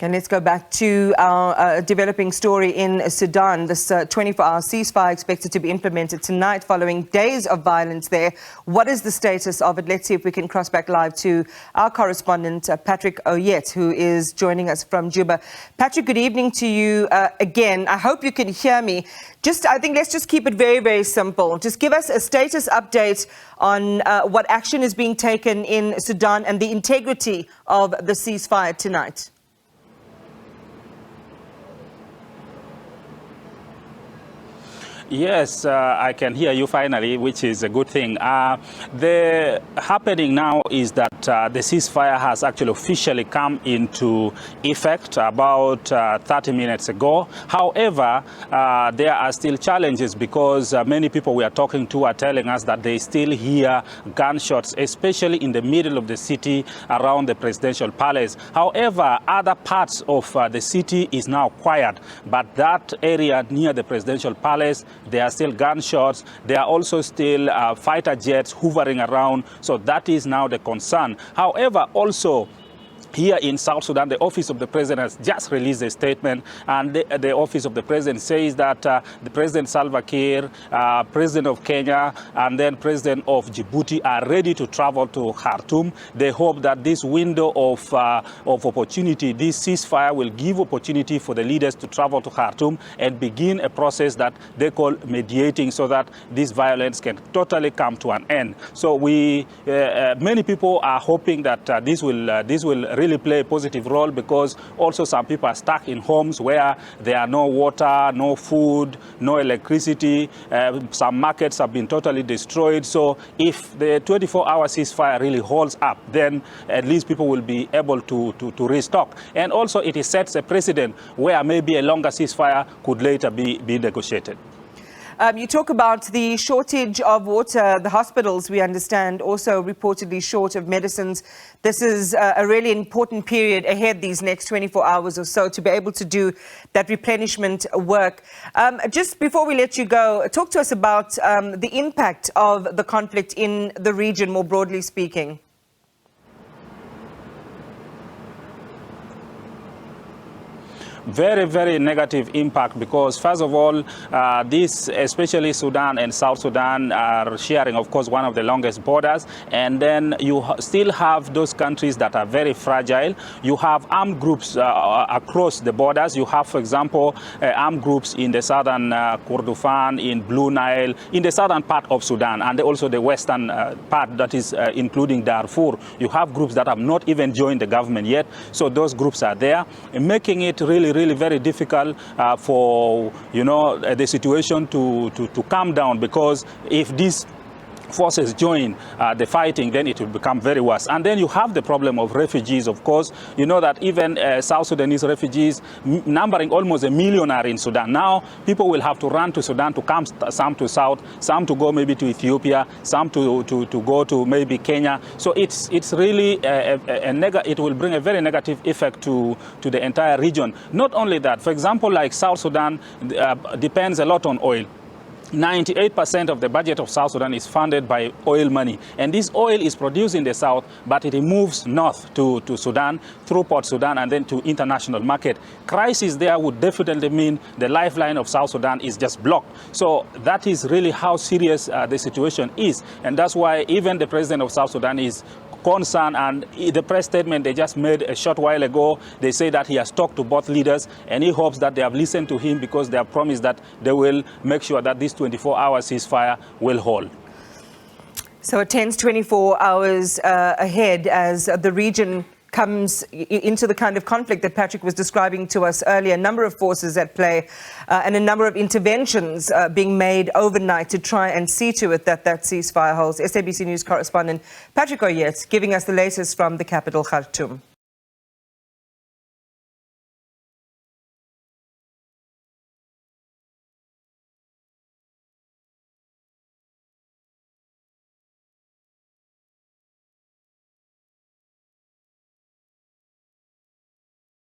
Okay, let's go back to our developing story in Sudan. This 24-hour ceasefire expected to be implemented tonight following days of violence there. What is the status of it? Let's see if we can cross back live to our correspondent, Patrick Oyet, who is joining us from Juba. Patrick, good evening to you again. I hope you can hear me. I think let's just keep it very, very simple. Just give us a status update on what action is being taken in Sudan and the integrity of the ceasefire tonight. Yes, I can hear you finally, which is a good thing. The happening now is that the ceasefire has actually officially come into effect about 30 minutes ago. However, there are still challenges because many people we are talking to are telling us that they still hear gunshots, especially in the middle of the city around the presidential palace. However, other parts of the city is now quiet, but that area near the presidential palace, there are still gunshots. There are also still fighter jets hovering around. So that is now the concern. However, also, here in South Sudan, the Office of the President has just released a statement, and the Office of the President says that the President Salva Kiir, President of Kenya, and then President of Djibouti are ready to travel to Khartoum. They hope that this window of opportunity, this ceasefire, will give opportunity for the leaders to travel to Khartoum and begin a process that they call mediating, so that this violence can totally come to an end. So many people are hoping that this will really play a positive role, because also some people are stuck in homes where there are no water, no food, no electricity. Some markets have been totally destroyed. So if the 24-hour ceasefire really holds up, then at least people will be able to restock. And also it sets a precedent where maybe a longer ceasefire could later be negotiated. You talk about the shortage of water. The hospitals, we understand, also reportedly short of medicines. This is a really important period ahead, these next 24 hours or so, to be able to do that replenishment work. Just before we let you go, talk to us about the impact of the conflict in the region, more broadly speaking. Very, very negative impact, because first of all, especially Sudan and South Sudan are sharing, of course, one of the longest borders. And then you still have those countries that are very fragile. You have armed groups across the borders. You have, for example, armed groups in the southern Kordofan, in Blue Nile, in the southern part of Sudan, and also the western part, that is including Darfur. You have groups that have not even joined the government yet. So those groups are there, making it really very difficult for the situation to calm down, because if these forces join the fighting, then it will become very worse. And then you have the problem of refugees, of course. You know that even South Sudanese refugees, numbering almost 1 million, are in Sudan. Now, people will have to run to Sudan to come, some to South, some to go maybe to Ethiopia, some to go to maybe Kenya. So it's really it will bring a very negative effect to the entire region. Not only that, for example, like South Sudan depends a lot on oil. 98% of the budget of South Sudan is funded by oil money. And this oil is produced in the south, but it moves north to Sudan, through Port Sudan, and then to international market. Crisis there would definitely mean the lifeline of South Sudan is just blocked. So that is really how serious the situation is. And that's why even the president of South Sudan is concern, and the press statement they just made a short while ago, they say that he has talked to both leaders, and he hopes that they have listened to him, because they have promised that they will make sure that this 24-hour ceasefire will hold. So it tends 24 hours ahead as the region comes into the kind of conflict that Patrick was describing to us earlier. A number of forces at play and a number of interventions being made overnight to try and see to it that ceasefire holds. SABC News correspondent Patrick Oyet giving us the latest from the capital, Khartoum.